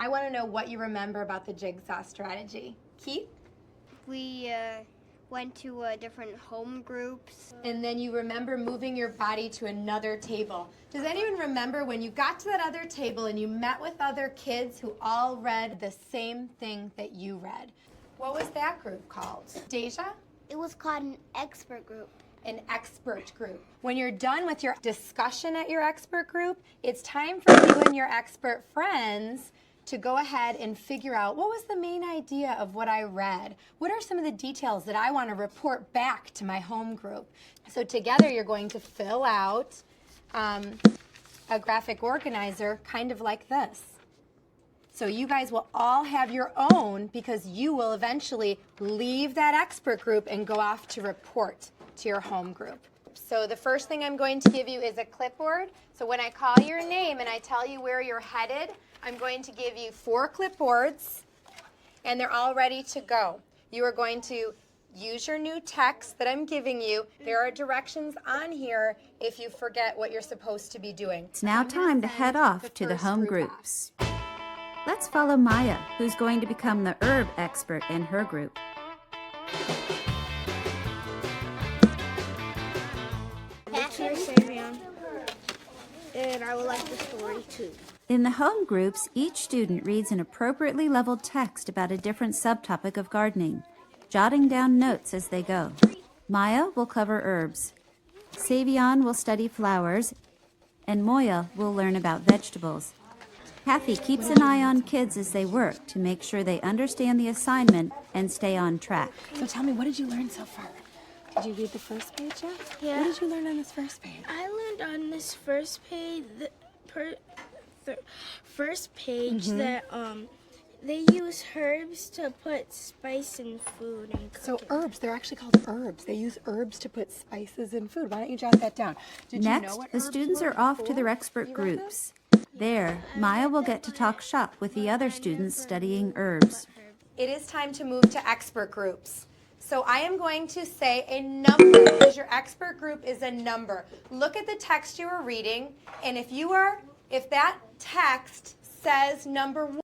I want to know what you remember about the Jigsaw strategy. Keith? We went to different home groups. And then you remember moving your body to another table. Does anyone remember when you got to that other table and you met with other kids who all read the same thing that you read? What was that group called? Deja? It was called an expert group. An expert group. When you're done with your discussion at your expert group, it's time for you and your expert friends to go ahead and figure out what was the main idea of what I read. What are some of the details that I want to report back to my home group? So together you're going to fill out a graphic organizer kind of like this. So you guys will all have your own because you will eventually leave that expert group and go off to report to your home group. So the first thing I'm going to give you is a clipboard. So when I call your name and I tell you where you're headed, I'm going to give you 4 clipboards, and they're all ready to go. You are going to use your new text that I'm giving you. There are directions on here if you forget what you're supposed to be doing. It's now time to head off to the home groups. Let's follow Maya, who's going to become the herb expert in her group. And I would like the story too. In the home groups, each student reads an appropriately leveled text about a different subtopic of gardening, jotting down notes as they go. Maya will cover herbs, Savion will study flowers, and Moya will learn about vegetables. Kathy keeps an eye on kids as they work to make sure they understand the assignment and stay on track. So tell me, what did you learn so far? Did you read the first page yet? Yeah. What did you learn on this first page? I learned on this first page, that they use herbs to put spice in food and cook So it. herbs, they're actually called herbs. They use herbs to put spices in food. Why don't you jot that down? Did you know Next, what the herbs students were are off to before their expert you read this? groups. There, Maya will get to talk shop with the other students studying herbs. It is time to move to expert groups. So I am going to say a number because your expert group is a number. Look at the text you are reading, and if that text says number 1,